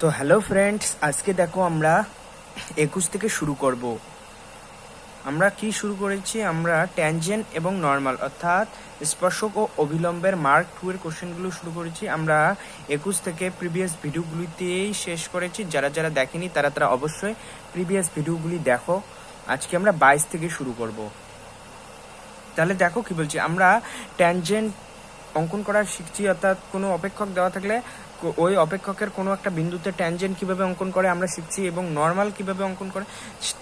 তো hello friends, আজকে দেখো আমরা 21 থেকে শুরু করব। আমরা কি শুরু করেছি? আমরা ট্যানজেন্ট এবং নর্মাল অর্থাৎ স্পর্শক ও অভিলম্বের মার্ক 2 এর কোশ্চেনগুলো শুরু করেছি। আমরা 21 থেকে প্রিভিয়াস ভিডিওগুলিতেই শেষ করেছি। যারা যারা দেখেনি তারা অবশ্যই প্রিভিয়াস ভিডিওগুলি দেখো। আজকে আমরা 22 থেকে শুরু করব। তাহলে দেখো কি বলছি, আমরা ট্যানজেন্ট অঙ্কন করা শিখছি, অর্থাৎ কোনো অপেক্ষক দেওয়া থাকলে ওই অপেক্ষকের কোনো একটা বিন্দুতে ট্যানজেন্ট কিভাবে অঙ্কন করে আমরা শিখছি, এবং নর্মাল কিভাবে অঙ্কন করে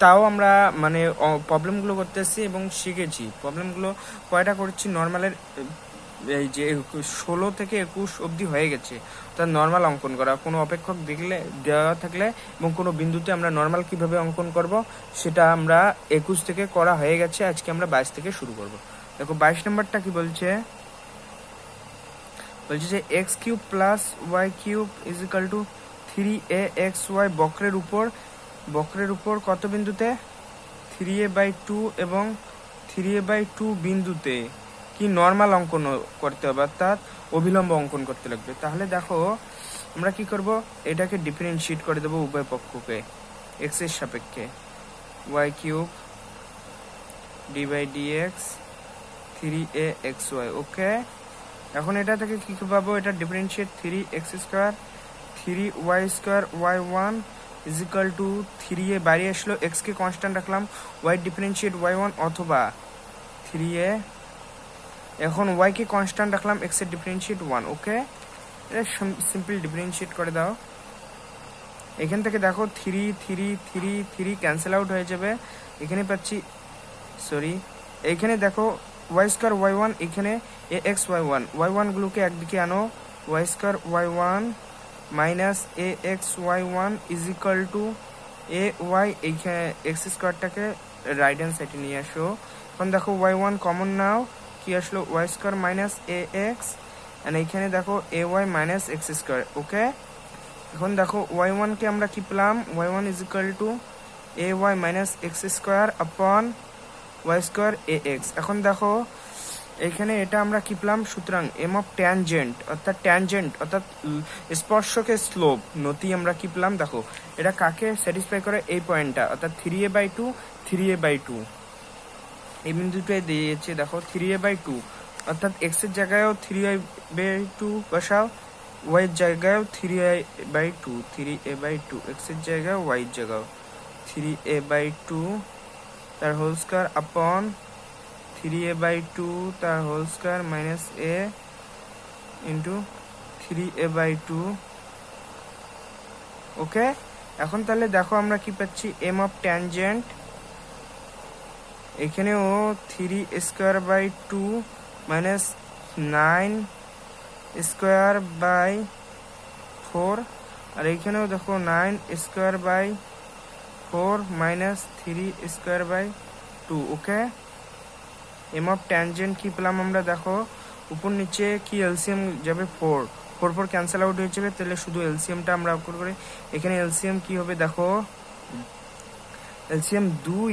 তাও আমরা মানে প্রবলেমগুলো করতেছি এবং শিখেছি। প্রবলেমগুলো কয়টা করছি? নর্মালের এই যে 16 থেকে 21 অবধি হয়ে গেছে, অর্থাৎ নর্মাল অঙ্কন করা। কোনো অপেক্ষক দেখলে দেওয়া থাকলে এবং কোনো বিন্দুতে আমরা নর্মাল কিভাবে অঙ্কন করব সেটা আমরা 21 থেকে করা হয়ে গেছে। আজকে আমরা 22 থেকে শুরু করব। দেখো 22 নম্বরটা কি বলছে যে X cube plus Y cube is equal to 3aXy বক্রের উপর কত বিন্দুতে? 3a/2 এবং 3a/2 বিন্দুতে কি নর্মাল অঙ্কন করতে হবে, অর্থাৎ অভিলম্ব অঙ্কন করতে লাগবে। তাহলে দেখো আমরা কি করব, এটাকে ডিফারেন্সিয়েট করে দেবো উভয় পক্ষকে এক্স এর সাপেক্ষে। Y cube d/dx 3aXy। ওকে, এখন এটা থেকে কি পাবো? এটা differentiate 3x² 3y² y1 is equal two 3a বাইরে আসলো, x কে কনস্ট্যান্ট রাখলাম, y ডিফারেন্সিয়েট y1 অথবা 3a। এখন y কে কনস্ট্যান্ট রাখলাম, x এর ডিফারেন্সিয়েট 1। ওকে, এটা সিম্পল ডিফারেন্সিয়েট করে দাও। এখান থেকে দেখো 3 ক্যান্সেল আউট হয়ে যাবে। এখানে পাচ্ছি এইখানে দেখো y² y1, এখানে ax y1 গুলোকে একদিকে আনো, y² y1 minus ax y1 is equal two ay, এইখানে এক্স স্কোয়ারটাকে রাইট হ্যান্ড সাইডে নিয়ে আসো। এখন দেখো y1 কমন নাও, কি আসলো? y² মাইনাস ax, এন্ড এইখানে দেখো ay মাইনাস x²। ওকে, এখন দেখো y1 কে আমরা কি পেলাম? y1 is equal two ay minus x² আপন y² ax। এখন দেখো এখানে এটা আমরা কি পেলাম? সুতরাং এম অফ ট্যানজেন্ট অর্থাৎ স্পর্শকের স্লোপ নতি আমরা কি পেলাম? দেখো এটা কাকে স্যাটিসফাই করে? এই পয়েন্টটা, অর্থাৎ 3a/2 এই বিন্দুটাই দিয়েছে। দেখো 3a/2 অর্থাৎ x এর জায়গায়ও 3a/2 বসাও, y এর জায়গায়ও 3a/2 x এর জায়গায় y এর জায়গায় 3a/2 তার হোল স্কয়ার আপন 3a/2 তার whole square minus a into 3a/2। Okay, এখন তাহলে দেখো আমরা কি পাচ্ছি? এম অফ ট্যানজেন্ট এখানেও 3² মাইনাস 9² আর এইখানেও দেখো 9² minus 3² okay, M of tangent কি পেলাম আমরা? দেখো উপর নিচে কি এলসিএম যাবে? 4 ক্যান্সেল আউট হয়ে যাবে, তাহলে শুধু এলসিএমটা আমরা আউট করে। এখানে এলসিএম কি হবে? দেখো এলসিএম 2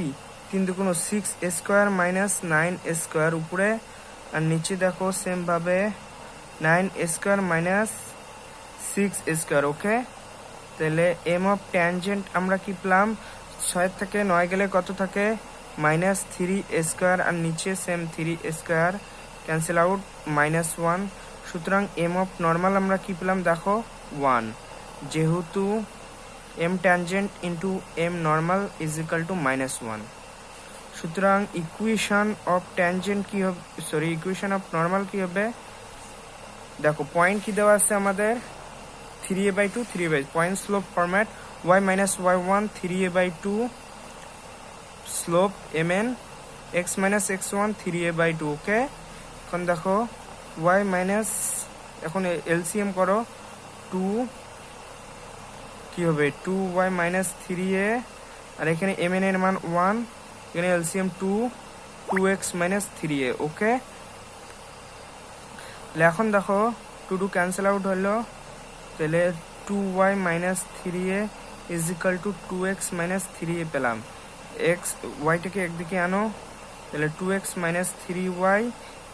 3 দুগুণ 6a² মাইনাস 9a² উপরে, আর নিচে দেখো সেম ভাবে 9a² মাইনাস 6a²। ওকে, তাহলে এম অফ ট্যানজেন্ট আমরা কি পেলাম? 6 থেকে 9 গেলে কত থাকে? মাইনাস 3a², আর নিচে same 3a² cancel out minus 1। সুতরাং এম অফ নর্মাল আমরা কি পেলাম? দেখো 1, যেহেতু M tangent into M normal is equal to -1। সুতরাং ইকুয়েশন অফ ট্যানজেন্ট কি হবে? ইকুয়েশন অফ নর্মাল কি হবে? দেখো পয়েন্ট কি দেওয়া আছে আমাদের? 3a/2 point slope format y minus y1 3a/2 slope mn x minus x1 3a/2। Okay, এখন দেখো y মাইনাস, এখন এলসিএম করো, 2 কি হবে? 2y মাইনাস 3a, আর এখানে mn এর মান 1, এখানে এলসিএম 2x মাইনাস 3a। ওকে, এখন দেখো 2 ক্যান্সেল আউট হলো, তাহলে 2y minus 3a is equal two 2x minus 3a পেলাম। ওয়াইটাকে একদিকে আনো, তাহলে 2x মাইনাস 3y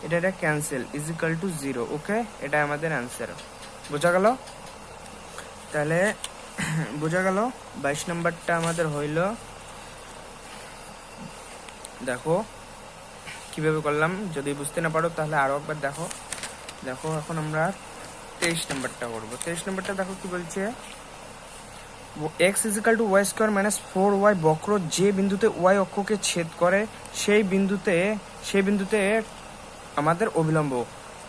এটা ক্যান্সেল ইজ ইকাল টু 0। ওকে, এটা আমাদের অ্যান্সার। বোঝা গেল? তাহলে বোঝা গেল। 22 নম্বরটা আমাদের হইল, দেখো কিভাবে করলাম। যদি বুঝতে না পারো তাহলে আরো একবার দেখো। দেখো এখন আমরা 23 নম্বরটা করবো। 23 নম্বরটা দেখো কি বলছে, x is equal to Y square minus 4y বক্র যে বিন্দুতে y অক্ষকে ছেদ করে সেই বিন্দুতে আমাদের অবিলম্ব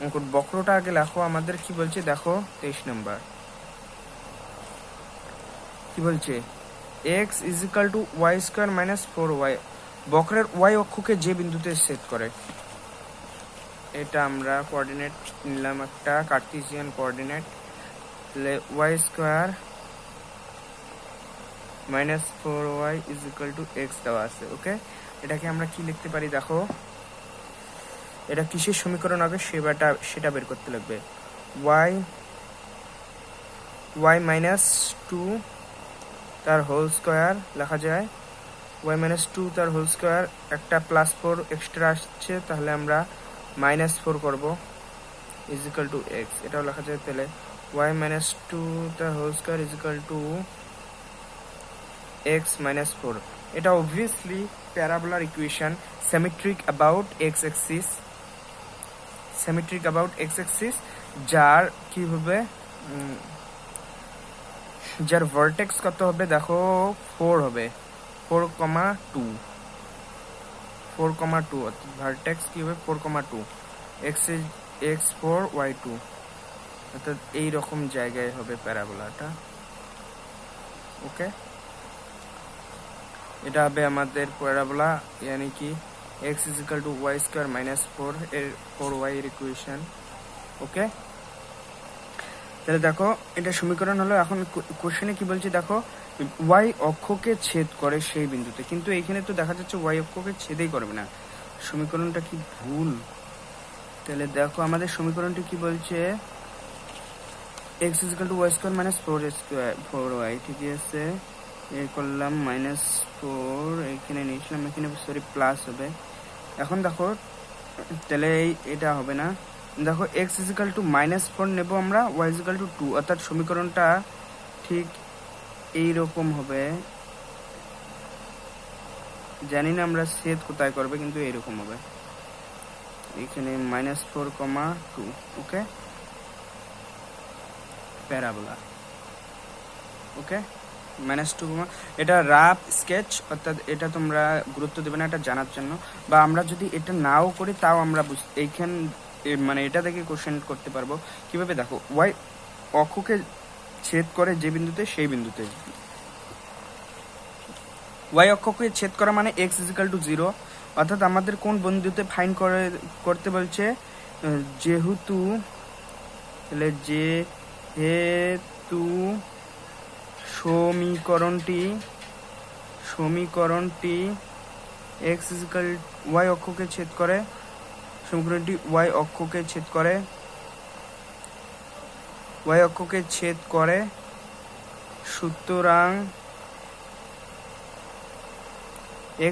অঙ্কন। বক্রটা আগে লেখো। আমাদের কি বলছে দেখো 23 নম্বর কি বলছে, x is equal to Y square minus 4y বক্রের y অক্ষকে যে বিন্দুতে ছেদ করে। এটা আমরা কোঅর্ডিনেট নিলাম, একটা Cartesian coordinate. Y square minus 4y is equal to X দেওয়া আছে। ওকে, এটাকে আমরা কি লিখতে পারি দেখো, এটা কিসের সমীকরণ হবে সেটা বের করতে লাগবে। y মাইনাস 2 তার হোল স্কোয়ার লেখা যায়, y মাইনাস 2 তার হোল স্কোয়ার, একটা প্লাস 4 এক্সট্রা আসছে তাহলে আমরা মাইনাস 4 করবো, ইজিক্যাল টু এক্স এটাও লেখা যায়। তাহলে y মাইনাস 2 তার whole square is equal to x minus 4। এটা obviously প্যারাবোলার equation, symmetric about x axis, যার কি হবে, যার ভার্টেক্স কত হবে দেখো 4 হবে, 4,2 অর্থাৎ ভার্টেক্স কি হবে 4,2, x4 y2 অর্থাৎ এইরকম জায়গায় হবে প্যারাবোলাটা। ওকে, এটা হবে আমাদের প্যারাবোলা, यानी कि x is equal to Y square minus 4y এর ইকুয়েশন। ওকে, তাহলে দেখো এটা সমীকরণ হলো। এখন কোশ্চেনে কি বলছে দেখো, y অক্ষকে ছেদ করে সেই বিন্দুতে, কিন্তু এইখানে তো দেখা যাচ্ছে y অক্ষকে ছেদই করবে না, সমীকরণটা কি ভুল। তাহলে দেখো আমাদের সমীকরণটি কি বলছে, x is equal to Y square minus 4y, ঠিকই আছে, করলাম মাইনাস 4 এখানে নিয়েছিলাম, এখানে সরি প্লাস হবে। এখন দেখো তাহলে এটা হবে না, দেখো x ইজিক্যাল টু মাইনাস 4 নেব আমরা, y ইজিক্যাল টু 2, অর্থাৎ সমীকরণটা ঠিক এইরকম হবে। জানি না আমরা ছেদ কোথায় করবে, কিন্তু এইরকম হবে, এখানে মাইনাস 4,2। ওকে, প্যারাবোলা। ওকে, -2, এটা রাফ স্কেচ, অর্থাৎ এটা তোমরা গুরুত্ব দেবে না এটা জানার জন্য, বা আমরা যদি এটা নাও করি তাও আমরা এইখান মানে এটা থেকে কোশ্চেন করতে পারবো কিভাবে। দেখো y অক্ষকে ছেদ করে যে বিন্দুতে সেই বিন্দুতে, y অক্ষকে ছেদ করা মানে x ইজিক্যাল টু 0, অর্থাৎ আমাদের কোন বিন্দুতে ফাইন্ড করতে বলছে, যেহেতু সমীকরণটি x ইজিক্যাল y অক্ষকে ছেদ করে, সমীকরণটি y অক্ষকে ছেদ করে, সুতরাং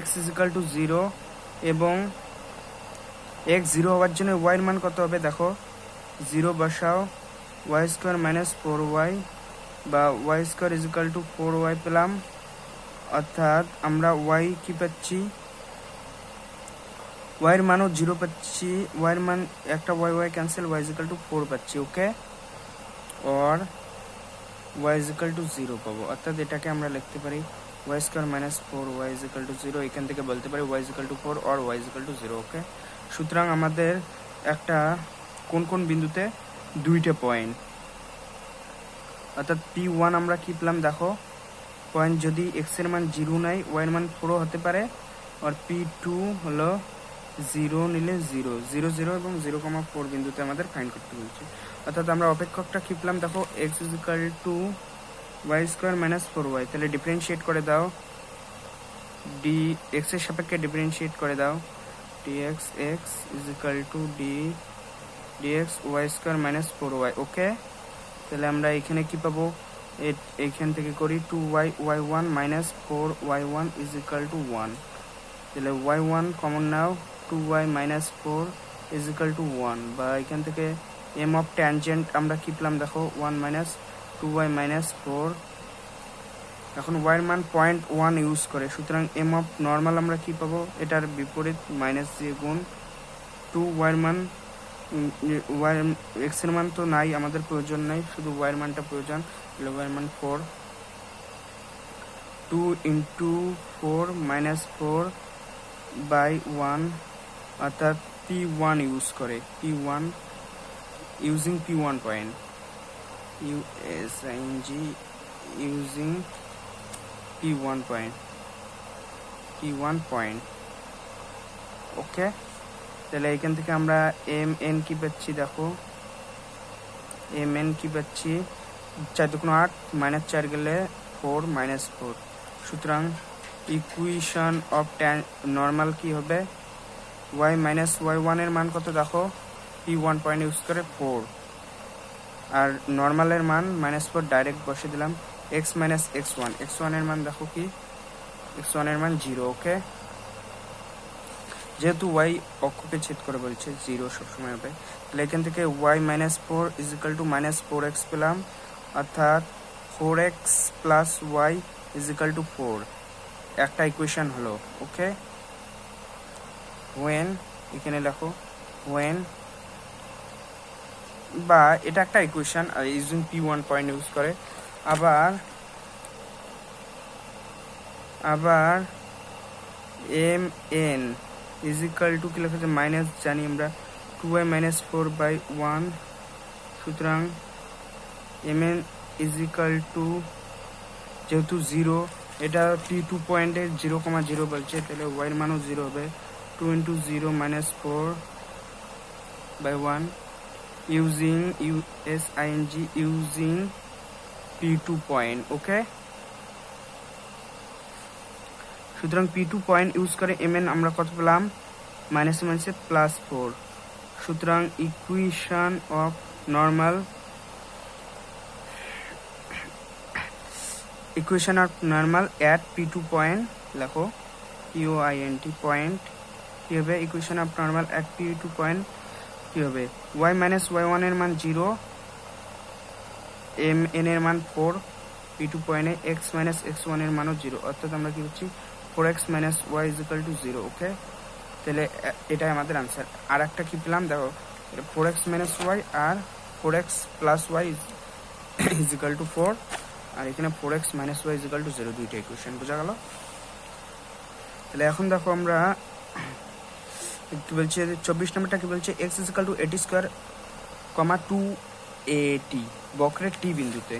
x ইজিক্যাল টু 0 এবং x 0 হওয়ার জন্য y এর মান কত হবে দেখো, 0 বসাও, y স্কোয়ার মাইনাস 4y বা y square is equal two 4y পেলাম, অর্থাৎ আমরা y কি পাচ্ছি, y এর মানও 0 পাচ্ছি, y এর মান একটা y cancel, y is equal to 4 পাচ্ছি। ওকে, और y ইজিক্যাল টু 0 পাবো, অর্থাৎ এটাকে আমরা লিখতে পারি y square minus 4y is equal to 0, এখান থেকে বলতে পারি y ইজিক্যাল টু 4 और y ইজিক্যাল টু 0। ওকে, সুতরাং আমাদের একটা কোন বিন্দুতে দুইটা পয়েন্ট, অর্থাৎ P1 আমরা কি পেলাম দেখো, পয়েন্ট যদি x এর মান 0 নাই y এর মান 4 হতে পারে, আর P2 হলো 0 নিলে 0 0 0 এবং 0,4 বিন্দুতে আমাদের ফাইন্ড করতে বলছে। অর্থাৎ আমরা অপেক্ষকটা কি পেলাম দেখো, x is equal to Y square minus 4y, তাহলে ডিফারেন্সিয়েট করে দাও, x এর সাপেক্ষে ডিফারেন্সিয়েট করে দাও, dx x is equal to dx Y square minus 4y। Okay, তাহলে আমরা এখানে কি পাবো, এইখান থেকে করি 2y y1 minus 4y1 is equal two 1, তাহলে y1 কমন নাও, 2y মাইনাস 4 ইজিক্যাল টু 1, বা এখান থেকে m অফ ট্যানজেন্ট আমরা কি পেলাম দেখো, 1 মাইনাস 2y মাইনাস 4 এখন ওয়াই এর মান 0.1 ইউজ করে, সুতরাং এম অফ নর্মাল আমরা কি পাবো, এটার বিপরীত মাইনাস দিয়ে গুণ 2 ওয়াই এর মান, ওয়াই এক্স এর মান তো নাই, আমাদের প্রয়োজন নাই, শুধু ওয়াই এর মানটা প্রয়োজন। তাহলে ওয়াই এর মান 4, 2 ইন্টু 4 মাইনাস 4 বাই 1, অর্থাৎ P1 ইউজ করে, P1 using P1 point, USING using P1 point. ওকে, তাহলে এখান থেকে আমরা MN কি পাচ্ছি, দেখো MN কি পাচ্ছি, 4 2 8 মাইনাস 4 গেলে 4 মাইনাস 4, সুতরাং ইকুয়েশন অফ ট্যান নর্মাল কি হবে, y মাইনাস y1 এর মান কত দেখো, P1 পয়েন্ট ইউজ করে 4, আর নর্মালের মান -4 ডাইরেক্ট বসে দিলাম, x মাইনাস x1 এর মান দেখো কি, x1 এর মান 0। ওকে, যেহেতু y অক্ষকে ছেদ করে বলছে 0 সবসময় হবে, তাহলে এখান থেকে y minus 4 is equal to minus 4x পেলাম, অর্থাৎ 4x plus y is equal to 4, একটা ইকুয়েশন হলো। ওকে, when এখানে লেখো when, বা এটা একটা equation using P1 point use করে। আবার mn ইজ ইকাল টু কি লেখা আছে, মাইনাস জানি আমরা 2y মাইনাস 4 বাই 1, সুতরাং mn ইজ ইকাল টু, যেহেতু 0, এটা T2 পয়েন্টে 0,0 বলছে, তাহলে y এর মানও 0 হবে, 2 into 0 minus 4 by 1 using USING using P2 point. ওকে, সুতরাং P2 পয়েন্ট ইউজ করে mn আমরা কত পেলাম, মাইনাস মাইনাসে প্লাস 4, সুতরাং equation of normal at P2 point লেখো, POINT পয়েন্ট কি হবে, equation of normal at P2 point কি হবে, y মাইনাস y1 এর মান 0, mn এর মান 4, P2 পয়েন্টে x মাইনাস x1 এর মানও 0, অর্থাৎ আমরা কি হচ্ছে 4x minus y is equal to 0। ওকে, তাহলে এটাই আমাদের আনসার। আর একটা কি পেলাম দেখো, 4x মাইনাস y আর 4x plus y is equal to 4, আর এখানে 4x minus y is equal to 0, দুইটা ইকুয়েশন বোঝা গেল। তাহলে এখন দেখো আমরা কি বলছে, 24 নম্বরটা কি বলছে, x is equal two 80 square, 2at বক্রের টি বিন্দুতে।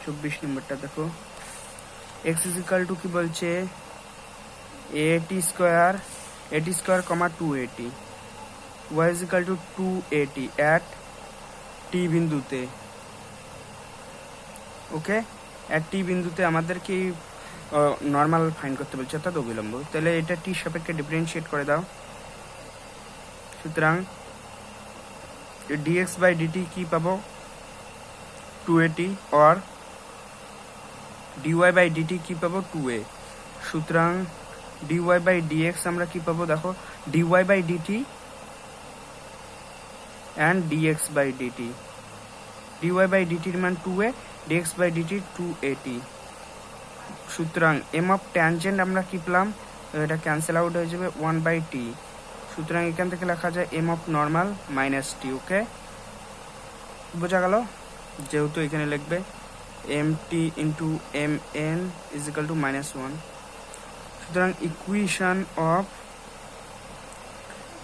24 নম্বরটা দেখো, x ইজ ইকাল টু কি বলছে, at square 2at, y is equal two 2at at টি বিন্দুতে। ওকে, at টি বিন্দুতে আমাদেরকে নর্মাল ফাইন্ড করতে বলছে, অর্থাৎ অবিলম্ব। তাহলে এটা টি সাপেক্ষে ডিফারেন্সিয়েট করে দাও, সুতরাং dx বাই dt কি পাবো, 2at, or dy by dt কি পাবো, 2a, সুতরাং dy বাই dx আমরা কি পাবো দেখো, dy by dt and dx by dt, dy by dt এর মান 2a, dx by dt 2at, সুতরাং m অফ ট্যানজেন্ট আমরা কি পেলাম, এটা ক্যান্সেল আউট হয়ে যাবে 1/t, সুতরাং এখান থেকে লেখা যায় m of normal minus t। ওকে, বোঝা গেল, যেহেতু এখানে লিখবে mt into mn is equal to -1, সুতরাং ইকুয়েশন অফ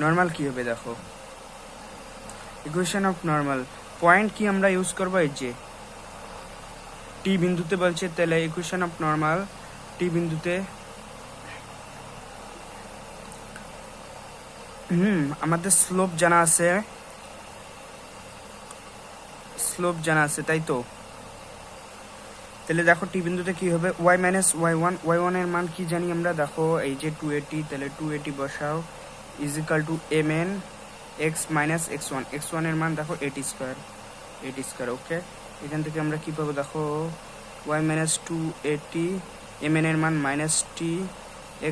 নর্মাল কি হবে দেখো, ইকুয়েশন অফ নর্মাল পয়েন্ট কি আমরা ইউজ করবো, এই যে টি বিন্দুতে বলছে, তাহলে ইকুয়েশন অফ নর্মাল টি বিন্দুতে আমাদের স্লোপ জানা আছে, তাই তো। তাহলে দেখো টি বিন্দুতে কি হবে, y মাইনাস y1 এর মান কি জানি আমরা, দেখো এই যে 2at, তাহলে 2at বসাও is equal two mn x minus x1 এর মান দেখো 80 স্কোয়ার। ওকে, এখান থেকে আমরা কি পাবো দেখো, y মাইনাস 2at, mn এর মান minus t,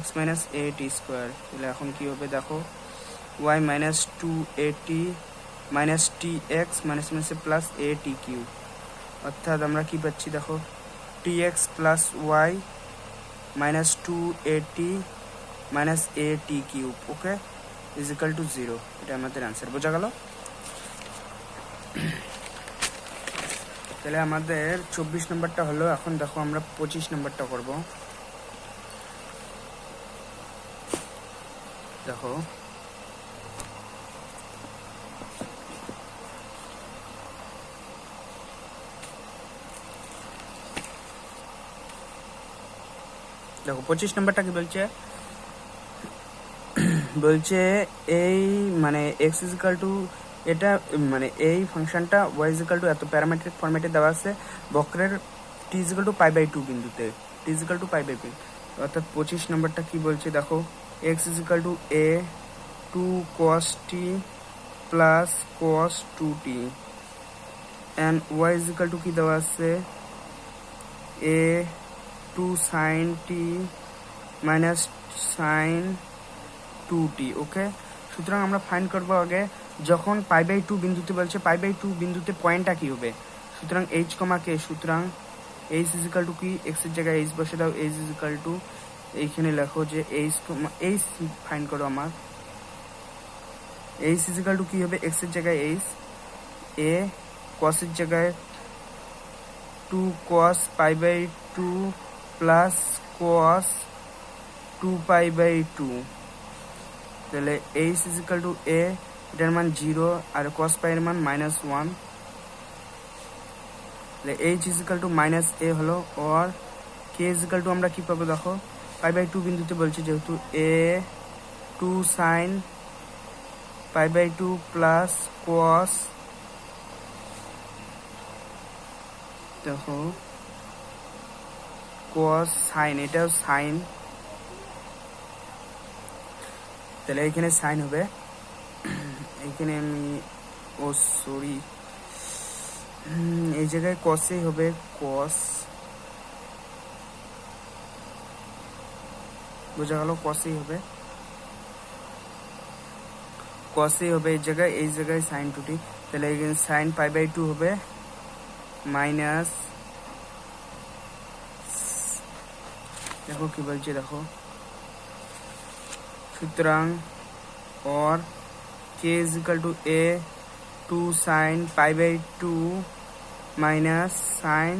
x minus 80 square. তাহলে এখন কি হবে দেখো, y minus 2at minus tx minus মাইনাসে প্লাস at কিউব, অর্থাৎ আমরা কি পাচ্ছি দেখো, t 2tx plus y minus 2at minus at cube, okay, is equal to 0। এটা আমাদের অ্যান্সার, বোঝা গেল? তাহলে আমাদের 24 নম্বরটা হলো। এখন দেখো আমরা 25 নম্বরটা করব। দেখো দেখো 25 নম্বরটা কি বলছে, বলছে এই মানে এক্স ইজ ইকাল টু, এটা মানে এই ফাংশনটা ওয়াই ইজ ইকাল টু এত প্যারামেট্রিক ফরম্যাটে দেওয়া আছে বক্রের t is equal to pi by 2 বিন্দুতে, t is equal to pi by 2। অর্থাৎ 25 নম্বরটা কি বলছে দেখো, x is equal to a 2 cos t plus cos 2t and y is equal to কি দেওয়া আছে, a 2 sin t minus sin 2t, okay. সুতরাং আমরা ফাইন্ড করবো আগে যখন পাই বাই 2 বিন্দুতে বলছে, পাই বাই 2 বিন্দুতে পয়েন্টটা কি হবে, সুতরাং এইচ কমা কে, সুতরাং এইচ ইজ ইকাল টু কি, এক্স এর জায়গায় এইচ বসে দাও, এইচ ইজ ইকাল টু এইখানে লেখো যে এইচ ফাইন্ড করো আমার, এইচ ইজ ইকাল টু কি হবে, এক্স এর জায়গায় এইচ, এ কস এর জায়গায় 2 cos pi by 2 plus cos 2 pi by 2, তাহলে H is equal to A, এটার মান 0 আর cos পাই এর মান -1, তাহলে H is equal to minus a হলো। আর কে ইজ ইকাল টু আমরা কি পাবো দেখো, পাই বাই 2 বিন্দুতে বলছে যেহেতু এ 2 sin pi by 2 plus cos, দেখো cos sin, এটাও sin, তাহলে এখানে সাইন হবে, এখানে আমি ও সরি এই জায়গায় কসেই হবে, কস, বোঝা গেল, কসেই হবে, কসেই হবে এই জায়গায় সাইন 2t, তাহলে এখানে সাইন পাই বাই 2 হবে মাইনাস, দেখো কি বলছে দেখো, সুতরাং और k is equal to a 2 sin pi by 2 minus sin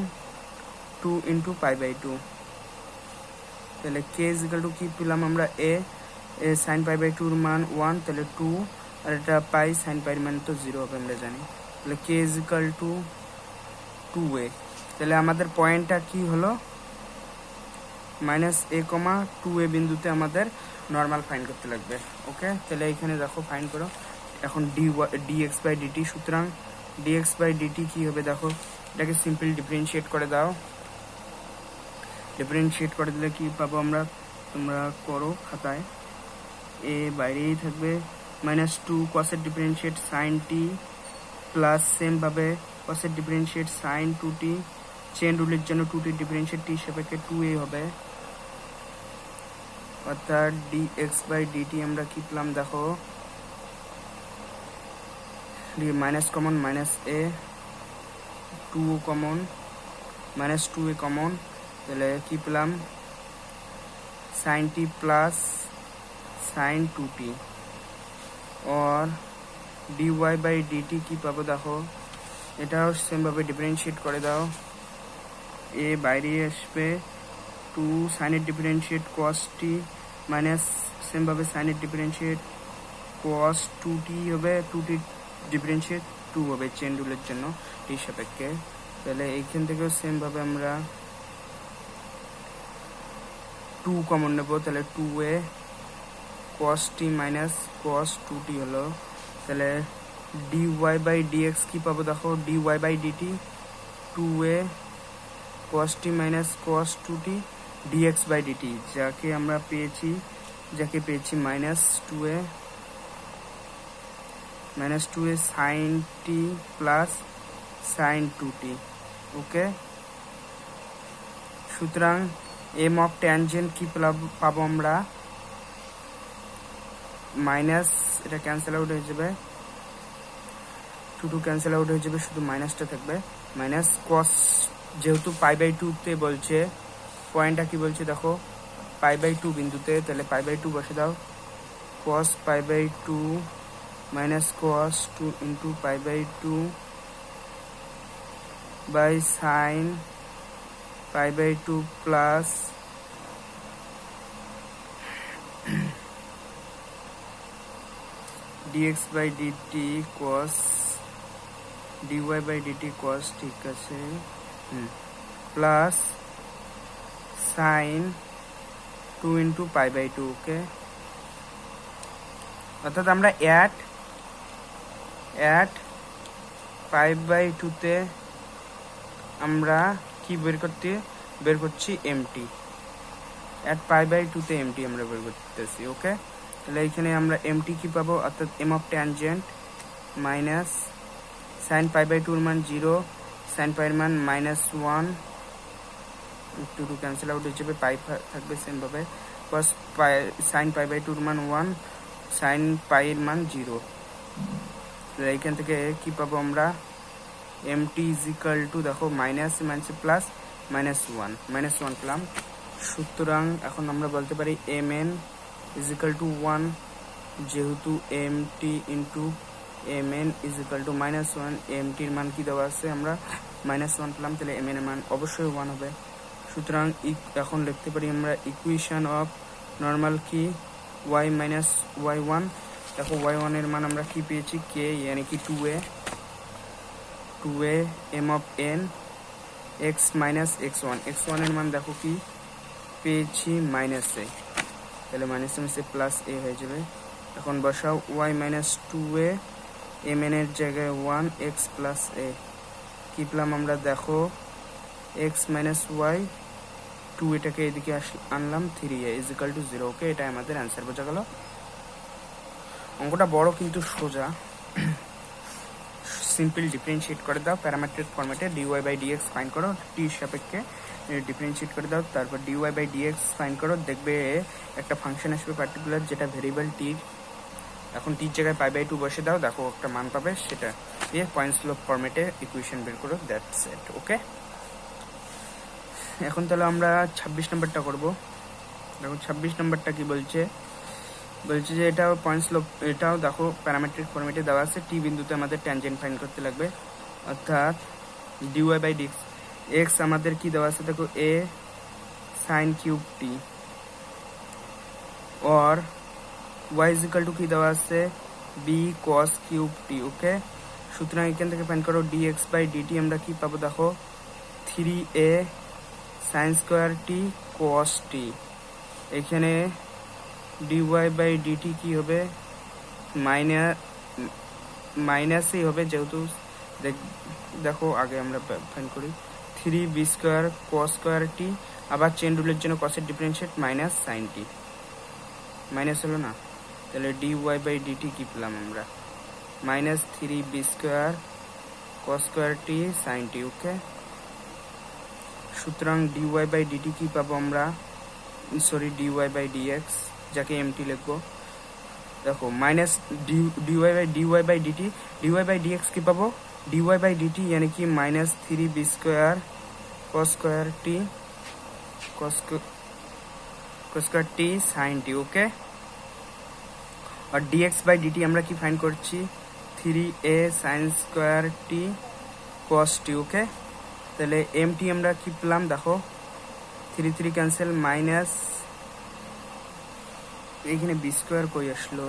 2 into pi by 2, তাহলে k is equal to কি পেলাম আমরা, a sin pi by 2 এর মান 1, তাহলে 2 আর এটা পাই sin pi এর মান তো 0 হবে আমরা জানি, তাহলে k is equal to 2a। তাহলে আমাদের পয়েন্টটা কি হলো, মাইনাস a, 2a বিন্দুতে আমাদের নর্মাল ফাইন্ড করতে লাগবে, ওকে। তাহলে এখানে দেখো ফাইন্ড করো এখন dx বাই dt, সুতরাং dx বাই dt কি হবে দেখো, এটাকে সিম্পল ডিফারেন্সিয়েট করে দাও, ডিফারেন্সিয়েট করে দিলে কি পাবো আমরা, তোমরা করো খাতায়, এ বাইরেই থাকবে, -2 cosের differentiate sin t plus same ভাবে cosের ডিফারেন্সিয়েট sin 2t, চেন রুলের জন্য 2t ডিফারেন্সিয়েট t সাপেক্ষে 2a হবে, অর্থাৎ dx বাই dt আমরা কি পেলাম দেখো, মাইনাস কমন মাইনাস এ, 2 কমন মাইনাস 2a কমন, তাহলে কি পেলাম sin t plus sin 2t, और dy বাই dt কি পাবো দেখো, এটাও সেম ভাবে ডিফারেন্সিয়েট করে দাও, এ বাইরে আসবে, 2 সাইনের differentiate cos t minus same ভাবে সাইনের ডিফারেন্সিয়েট cos 2t হবে, 2t ডিফারেন্সিয়েট 2 হবে চেন রুলের জন্য t সাপেক্ষে, তাহলে এইখান থেকেও সেম ভাবে আমরা 2 কমন নেব, তাহলে 2a cos t minus cos 2t হলো, তাহলে dy বাই dx কি পাবো দেখো, dy by dt 2a cos t minus cos 2t dx by dt, যাকে পেয়েছি minus 2a sin t plus sin 2t, okay. সুতরাং m অফ ট্যানজেন্ট কি পাবো আমরা, মাইনাস, এটা ক্যান্সেল আউট হয়ে যাবে, 2 ক্যান্সেল আউট হয়ে যাবে, শুধু মাইনাসটা থাকবে, মাইনাস cos যেহেতু π/2 তে বলছে, পয়েন্টটা কি বলছে দেখো, π/2 বিন্দুতে, তাহলে π/2 বসে দাও। cos π/2 minus cos 2 into π/2 by sin π/2 plus dx by dt cos dy by dt cos, ঠিক আছে, প্লাস sin 2 into π/2, ওকে। অর্থাৎ আমরা অ্যাট π/2 তে আমরা কি বের করছি এমটি, অ্যাট π/2 তে এমটি আমরা বের করতেছি, ওকে। তাহলে এখানে আমরা এমটি কি পাবো, অর্থাৎ m of tangent minus sine π/2 এর মান 0, সাইন পাই এর মান -1, একটু ক্যান্সেল আউট হয়ে যাবে, পাই থাকবে সেম ভাবে, cos সাইন π/2 এর মান 1, সাইন পাই এর মান 0। তাহলে এইখান থেকে কি পাবো আমরা, mt ইজ ইকুয়াল টু, দেখো মাইনাস প্লাস -1 পেলাম। সুতরাং এখন আমরা বলতে পারি mn ইজ ইকুয়াল টু 1, যেহেতু mt into mn is equal to -1, mt এর মান কি দেওয়া আছে, আমরা -1 পেলাম, তাহলে mn এর মান অবশ্যই 1 হবে। সুতরাং এখন লিখতে পারি আমরা ইকুয়েশন অফ নর্মাল কি y মাইনাস y1। দেখো y1 এর মান আমরা কি পেয়েছি, k, यानी कि 2a m of n x minus x1, x1 এর মান দেখো কি পেয়েছি -a, তাহলে -a প্লাস a হয়ে যাবে। এখন বসাও y মাইনাস 2a mn এর জায়গায় 1 x প্লাস a, কি পেলাম আমরা, দেখো x মাইনাস y 2, এটাকে এদিকে আনলাম, 3a ইজ ইকুয়াল টু 0, ওকে। এটা আমাদের অ্যান্সার, বোঝা গেল। অঙ্কটা বড় কিন্তু সোজা। সিম্পল ডিফারেন্সিয়েট করে দাও প্যারামেট্রিক ফরম্যাটে, dy বাই dx ফাইন্ড করো, t সাপেক্ষে ডিফারেন্সিয়েট করে দাও, তারপর dy বাই dx ফাইন্ড করো, দেখবে একটা ফাংশন আসবে পার্টিকুলার, যেটা ভেরিয়েবল t, এখন t জায়গায় π/2 বসে দাও, দেখো একটা মান পাবে, সেটা দিয়ে পয়েন্ট স্লোপ ফরম্যাটে ইকুয়েশন বের করো, দ্যাটস ইট, ওকে। এখন তাহলে আমরা 26 নম্বরটা করব। দেখো 26 নম্বরটা কি বলছে যে এটাও পয়েন্ট স্লোপ, এটাও দেখো প্যারামেট্রিক ফরম্যাটে দেওয়া আছে, টি বিন্দুতে আমাদের ট্যানজেন্ট ফাইন্ড করতে লাগবে, অর্থাৎ dy বাই dx, x আমাদের কি দেওয়া আছে দেখো a sin কিউব t, और y ইজ ইকুয়াল টু কি দেওয়া আছে b cos cube t, okay. সুতরাং এখান থেকে ফাইন্ড করো dx বাই dt, আমরা কি পাবো দেখো 3a sin square t cos t, এখানে dy বাই dt কি হবে, মাইনাসই হবে, যেহেতু দেখো আগে আমরা ফাইন্ড করি 3b square cos square t, আবার চেন রুলের জন্য cos এর differentiate minus sin t, minus হলো না, তাহলে dy বাই dt কি পেলাম আমরা, -3b square cos square t sin t, okay. সুতরাং dy বাই dt কি পাবো আমরা, dy বাই dx, যাকে mt লিখবো, দেখো minus dy by dt, dy by dx কি পাবো, dy বাই dt यानी कि -3b square cos square t sin t, okay. আর dx বাই dt আমরা কি ফাইন্ড করছি, 3a sin square t cos t, okay. তাহলে mt আমরা কি পেলাম, দেখো 3 ক্যান্সেল, মাইনাস, এখানে বি স্কয়ার কই আসলো,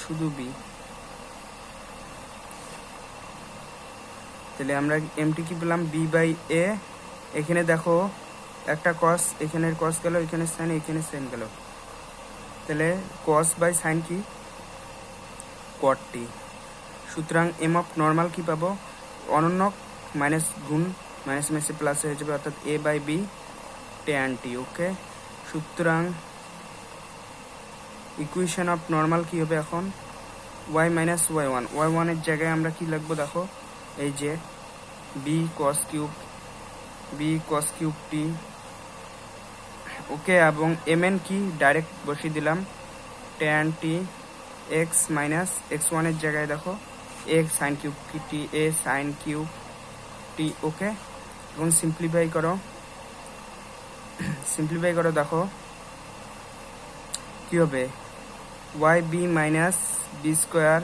শুধু বি, তাহলে আমরা mt কি পেলাম b বাই a, এখানে দেখো একটা cos, এখানে cos গেল, এখানে sin, এখানে sin গেল, তাহলে cos বাই sin কি cot t। সুতরাং m অফ নর্মাল কি পাবো, অনন্য মাইনাস গুণ মাইনাস মেসে প্লাস হয়ে যাবে, অর্থাৎ a by b tan t, okay. সুতরাং ইকুয়েশন অফ নর্মাল কি হবে এখন, y মাইনাস y1 এর জায়গায় আমরা কি লিখবো দেখো, এই যে b cos কিউব t, ওকে। এবং mn কি ডাইরেক্ট বসিয়ে দিলাম, tan t x minus x1 এর জায়গায় দেখো a sin কিউব t, a sin কিউব t, ওকে। এখন সিম্পলিফাই করো দেখো কি হবে y b minus b square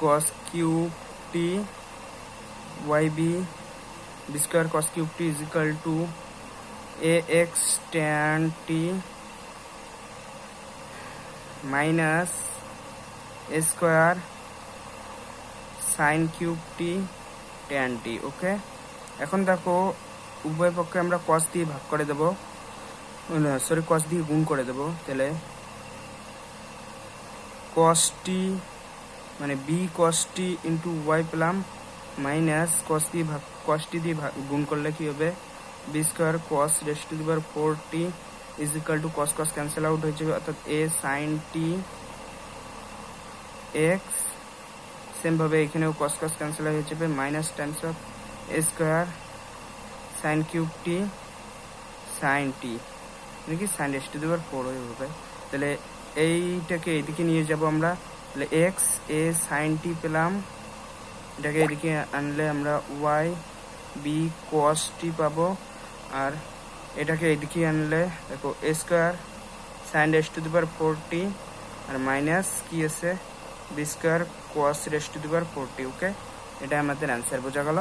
cos cube t y b b square cos cube t is equal to a x tan t minus a square sine cube t tan t. Okay, এখন দেখো উভয় পক্ষে আমরা কস দিয়ে ভাগ করে দেবো, sorry কস দিয়ে গুণ করে দেবো। তাহলে কস টি মানে b cos t into y পেলাম মাইনাস কস টি দিয়ে গুণ করলে কি হবে b square cos raise to the power 4t is equal to cos cos cancel out হয়ে যাবে, অর্থাৎ a sine t x. Same ভাবে এখানেও কস কস ক্যান্সেল হয়ে যাবে, minus times of a square sine cube t sine t নাকি sine raise to the power 4 হয়ে যাবে। তাহলে এইটাকে এদিকে নিয়ে যাব আমরা, তাহলে এক্স এ সাইন টি পেলাম, এটাকে এদিকে আনলে আমরা ওয়াই বি কস টি পাবো, আর এটাকে এদিকে আনলে দেখো a square sine raise to the power 4t আর মাইনাস কি আছে b square cos raise to the power 4t। Okay, এটা আমাদের অ্যান্সার বোঝা গেল।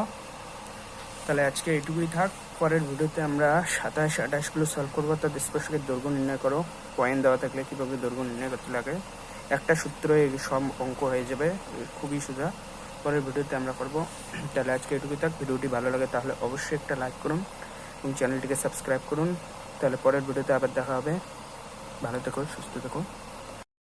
তাহলে আজকে এইটুকুই থাক, পরের ভিডিওতে আমরা 27-28গুলো সলভ করবো। অর্থাৎ স্পর্শকের দৈর্ঘ্য নির্ণয় করো, পয়েন্ট দেওয়া থাকলে কীভাবে দৈর্ঘ্য নির্ণয় করতে লাগে, একটা সূত্রে সব অঙ্ক হয়ে যাবে, খুবই সোজা। পরের ভিডিওতে আমরা করবো। তাহলে আজকে এটুকুই থাক, ভিডিওটি ভালো লাগে তাহলে অবশ্যই একটা লাইক করুন এবং চ্যানেলটিকে সাবস্ক্রাইব করুন। তাহলে পরের ভিডিওতে আবার দেখা হবে। ভালো থেকো, সুস্থ থেকো।